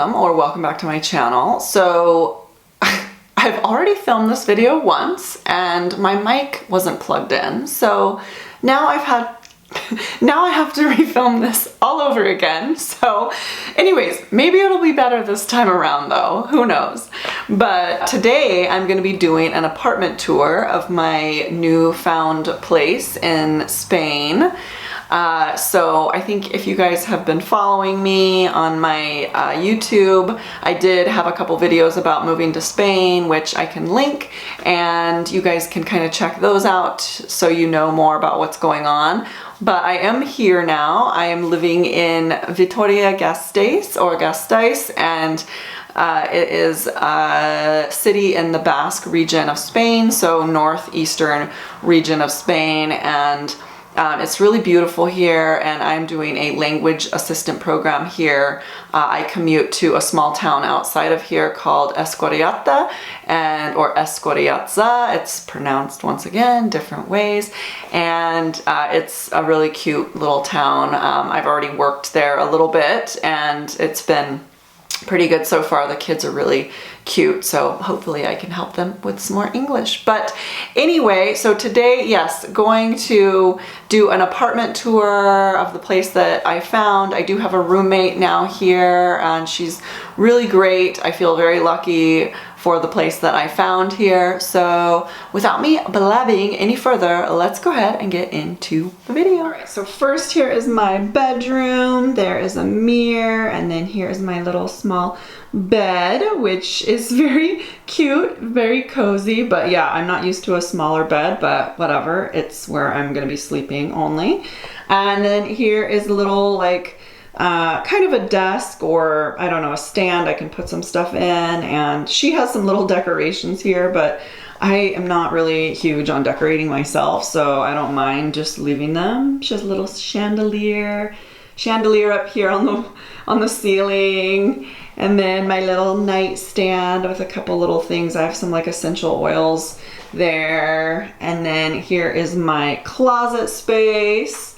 welcome or welcome back to my channel. So I've already filmed this video once and my mic wasn't plugged in. So now I have to refilm this all over again. So anyways, maybe it'll be better this time around though, who knows. But today I'm gonna be doing an apartment tour of my newfound place in Spain. So I think if you guys have been following me on my YouTube, I did have a couple videos about moving to Spain, which I can link, and you guys can kind of check those out so you know more about what's going on. But I am here now. I am living in Vitoria-Gasteiz or Gasteiz, and it is a city in the Basque region of Spain, so northeastern region of Spain, and it's really beautiful here, and I'm doing a language assistant program here. I commute to a small town outside of here called Exaggerate or Escoriaza. It's pronounced once again different ways, and it's a really cute little town. I've already worked there a little bit and it's been pretty good so far. The kids are really cute, so hopefully I can help them with some more English. But anyway, so today, yes, going to do an apartment tour of the place that I found. I do have a roommate now here and she's really great. I feel very lucky for the place that I found here. So without me blabbing any further, let's go ahead and get into the video. All right, so first here is my bedroom. There is a mirror, and then here is my little small bed, which is very cute, very cozy. But yeah, I'm not used to a smaller bed, but whatever. It's where I'm gonna be sleeping only. And then here is a little like kind of a desk, or I don't know, a stand I can put some stuff in, and she has some little decorations here, but I am not really huge on decorating myself, so I don't mind just leaving them. She has a little chandelier up here on the ceiling, and then my little nightstand with a couple little things. I have some like essential oils there, and then here is my closet space.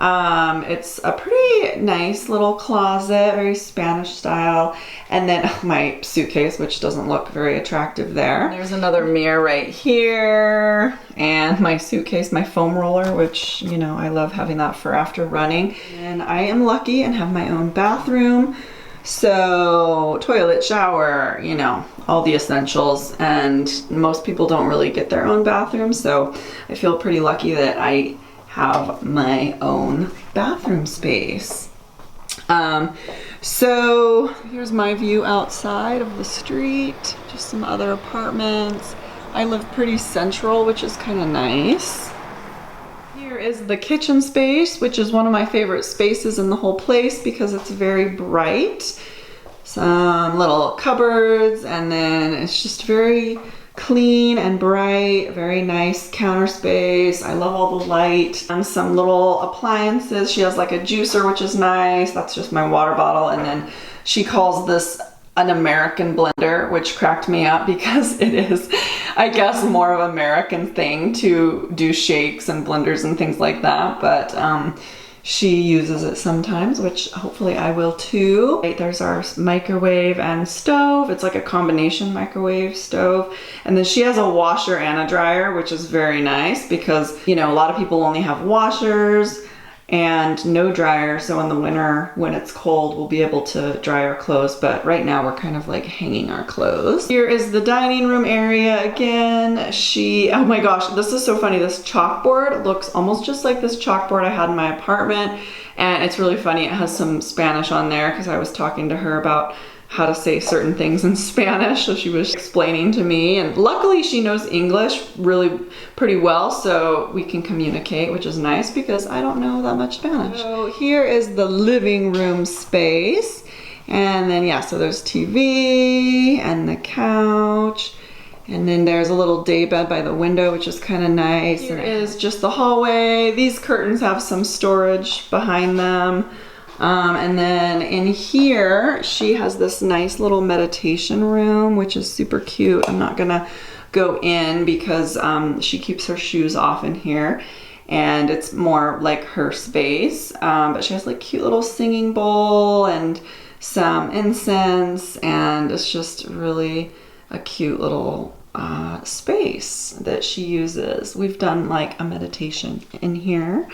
It's a pretty nice little closet, very Spanish style. And then my suitcase, which doesn't look very attractive there. There's another mirror right here, and my suitcase, my foam roller, which, you know, I love having that for after running. And I am lucky and have my own bathroom. So toilet, shower, you know, all the essentials, and most people don't really get their own bathroom. So I feel pretty lucky that I have my own bathroom space. So here's my view outside of the street, just some other apartments. I live pretty central, which is kind of nice. Here is the kitchen space, which is one of my favorite spaces in the whole place because it's very bright. Some little cupboards, and then it's just very clean and bright, very nice counter space. I love all the light. And some little appliances. She has like a juicer, which is nice. That's just my water bottle. And then she calls this an American blender, which cracked me up because it is, I guess, more of an American thing to do shakes and blenders and things like that. But she uses it sometimes, which hopefully I will too. There's our microwave and stove. It's like a combination microwave stove. And then she has a washer and a dryer, which is very nice because, you know, a lot of people only have washers and no dryer. So in the winter, when it's cold, we'll be able to dry our clothes. But right now we're kind of like hanging our clothes. Here is the dining room area again. Oh my gosh, this is so funny. This chalkboard looks almost just like this chalkboard I had in my apartment. And it's really funny. It has some Spanish on there because I was talking to her about how to say certain things in Spanish, so she was explaining to me, and luckily she knows English really pretty well, so we can communicate, which is nice because I don't know that much Spanish. So here is the living room space, and then yeah, so there's TV and the couch, and then there's a little day bed by the window, which is kind of nice. Here is just the hallway. These curtains have some storage behind them. And then in here, she has this nice little meditation room, which is super cute. I'm not gonna go in because she keeps her shoes off in here, and it's more like her space. But she has like cute little singing bowl and some incense, and it's just really a cute little space that she uses. We've done like a meditation in here.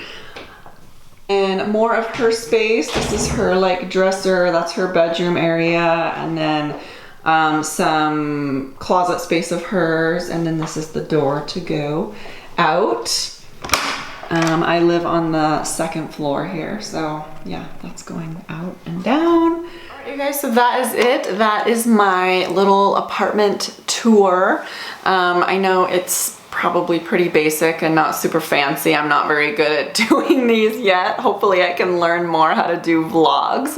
And more of her space. This is her like dresser, that's her bedroom area, and then some closet space of hers, and then this is the door to go out. I live on the second floor here, so yeah, that's going out and down. All right, you guys, so that is it. That is my little apartment tour. I know it's probably pretty basic and not super fancy. I'm not very good at doing these yet. Hopefully I can learn more how to do vlogs,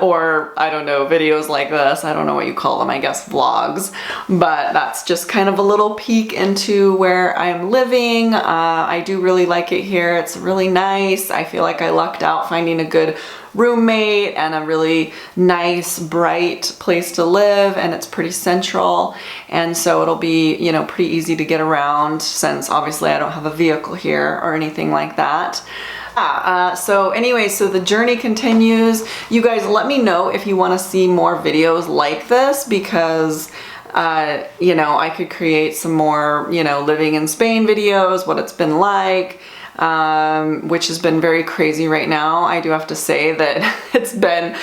or I don't know, videos like this. I don't know what you call them, I guess vlogs, but that's just kind of a little peek into where I'm living. I do really like it here. It's really nice. I feel like I lucked out finding a good roommate and a really nice, bright place to live, and it's pretty central, and so it'll be, you know, pretty easy to get around since obviously I don't have a vehicle here or anything like that. So anyway, so the journey continues. You guys let me know if you want to see more videos like this, because you know, I could create some more, you know, living in Spain videos, what it's been like, which has been very crazy right now. I do have to say that it's been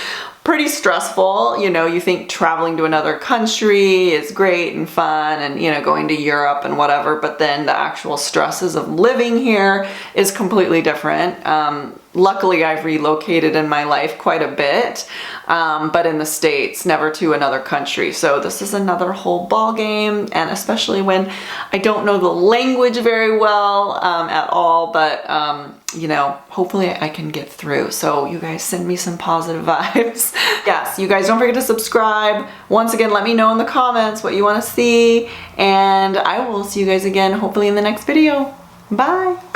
pretty stressful. You know, you think traveling to another country is great and fun and, you know, going to Europe and whatever, but then the actual stresses of living here is completely different. Luckily, I've relocated in my life quite a bit, but in the States, never to another country. So this is another whole ball game, and especially when I don't know the language very well at all, but you know, hopefully I can get through. So you guys send me some positive vibes. Yes, you guys don't forget to subscribe. Once again, let me know in the comments what you want to see, and I will see you guys again hopefully in the next video. Bye!